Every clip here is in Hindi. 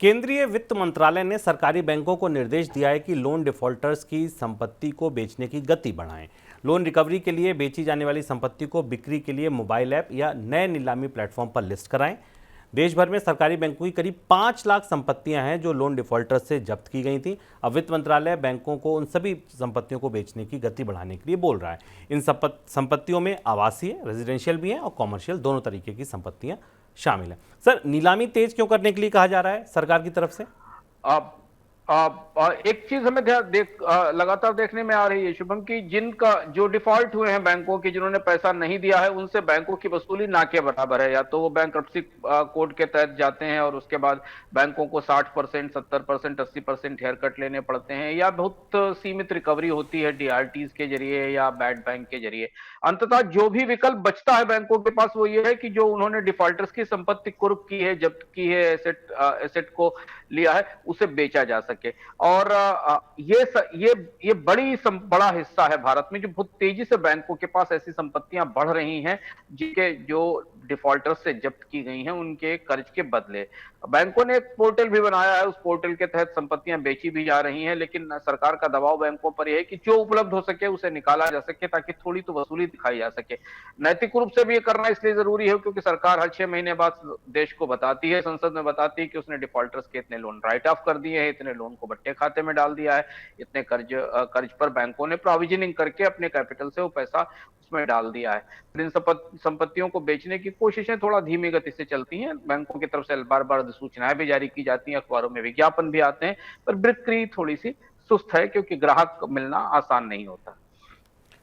केंद्रीय वित्त मंत्रालय ने सरकारी बैंकों को निर्देश दिया है कि लोन डिफॉल्टर्स की संपत्ति को बेचने की गति बढ़ाएं। लोन रिकवरी के लिए बेची जाने वाली संपत्ति को बिक्री के लिए मोबाइल ऐप या नए नीलामी प्लेटफॉर्म पर लिस्ट कराएं। देश भर में सरकारी बैंकों की करीब 5 लाख संपत्तियां हैं जो लोन डिफॉल्टर्स से जब्त की गई थी। अब वित्त मंत्रालय बैंकों को उन सभी संपत्तियों को बेचने की गति बढ़ाने के लिए बोल रहा है। इन संपत्तियों में आवासीय, रेजिडेंशियल भी हैं और कॉमर्शियल दोनों तरीके की संपत्तियां शामिल हैं। सर, नीलामी तेज क्यों करने के लिए कहा जा रहा है सरकार की तरफ से? आप एक चीज हमें लगातार देखने में आ रही है शुभम, की जिनका जो डिफॉल्ट हुए हैं बैंकों के, जिन्होंने पैसा नहीं दिया है, उनसे बैंकों की वसूली ना के बराबर है। या तो वो बैंक्रप्सी कोड के तहत जाते हैं और उसके बाद बैंकों को 60%, 70%, 80% हेयर कट लेने पड़ते हैं, या बहुत सीमित रिकवरी होती है डीआरटीज के जरिए या बैड बैंक के जरिए। अंततः जो भी विकल्प बचता है बैंकों के पास वो ये है कि जो उन्होंने डिफॉल्टर्स की संपत्ति कुर्क की है, जब्त की है, एसेट को लिया है, उसे बेचा जा सके। और ये बड़ा हिस्सा है भारत में, जो बहुत तेजी से बैंकों के पास ऐसी संपत्तियां बढ़ रही हैं जिनके जो डिफॉल्टर से जब्त की गई हैं उनके कर्ज के बदले। बैंकों ने एक पोर्टल भी बनाया है, उस पोर्टल के तहत संपत्तियां बेची भी जा रही हैं, लेकिन सरकार का दबाव बैंकों पर यह है कि जो उपलब्ध हो सके उसे निकाला जा सके ताकि थोड़ी तो वसूली दिखाई जा सके। नैतिक रूप से भी ये करना इसलिए जरूरी है क्योंकि सरकार हर 6 महीने बाद देश को बताती है, संसद में बताती है कि उसने डिफॉल्टर्स के इतने लोन राइट ऑफ कर दिए हैं, इतने लोन को बट्टे खाते में डाल दिया है, इतने कर्ज पर बैंकों ने प्रोविजनिंग करके अपने कैपिटल से वो पैसा उसमें डाल दिया है। इन संपत्तियों को बेचने की कोशिशें थोड़ा धीमी गति से चलती हैं। बैंकों की तरफ से बार बार सूचनाएं भी जारी की जाती हैं, अखबारों में विज्ञापन भी आते हैं, पर बिक्री थोड़ी सी सुस्त है क्योंकि ग्राहक मिलना आसान नहीं होता।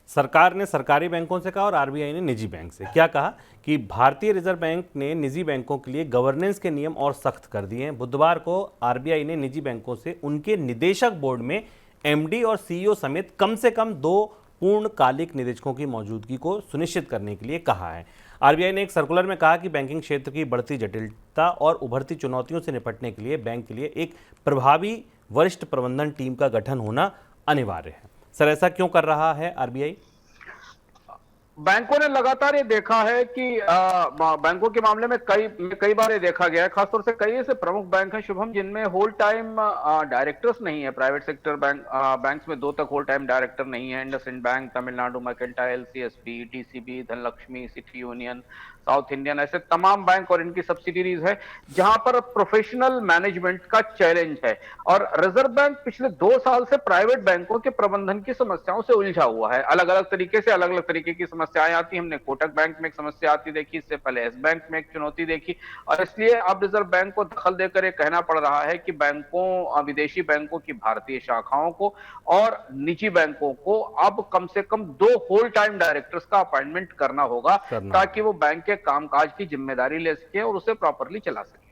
सरकार ने सरकारी बैंकों से कहा और आरबीआई ने निजी बैंक से क्या कहा कि भारतीय रिजर्व बैंक ने निजी बैंकों के लिए गवर्नेंस के नियम और सख्त कर दिए हैं। बुधवार को आरबीआई ने निजी बैंकों से उनके निदेशक बोर्ड में एमडी और सीईओ समेत कम से कम 2 पूर्णकालिक निदेशकों की मौजूदगी को सुनिश्चित करने के लिए कहा है। आरबीआई ने एक सर्कुलर में कहा कि बैंकिंग क्षेत्र की बढ़ती जटिलता और उभरती चुनौतियों से निपटने के लिए बैंक के लिए एक प्रभावी वरिष्ठ प्रबंधन टीम का गठन होना अनिवार्य है। सर, ऐसा क्यों कर रहा है आरबीआई? बैंकों ने लगातार ये देखा है कि बैंकों के मामले में कई बार ये देखा गया है, खासतौर से कई ऐसे प्रमुख बैंक हैं शुभम जिनमें होल टाइम डायरेक्टर्स नहीं है। प्राइवेट सेक्टर बैंक्स में 2 तक होल टाइम डायरेक्टर नहीं है। IndusInd bank, Tamil Nadu mercantile, CSB, DCB, Dhanlaxmi, city union, south Indian, ऐसे तमाम बैंक और इनकी सब्सिडीज है जहां पर प्रोफेशनल मैनेजमेंट का चैलेंज है। और रिजर्व बैंक पिछले 2 साल से प्राइवेट बैंकों के प्रबंधन की समस्याओं से उलझा हुआ है। अलग अलग तरीके की समस्याएं आती। हमने कोटक बैंक में एक समस्या आती देखी, इससे पहले एस बैंक में एक चुनौती देखी, और इसलिए अब रिजर्व बैंक को दखल देकर यह कहना पड़ रहा है कि विदेशी बैंकों की भारतीय शाखाओं को और निजी बैंकों को अब कम से कम 2 होल टाइम डायरेक्टर्स का अपॉइंटमेंट करना होगा ताकि वो बैंक के कामकाज की जिम्मेदारी ले सके और उसे प्रॉपरली चला सके।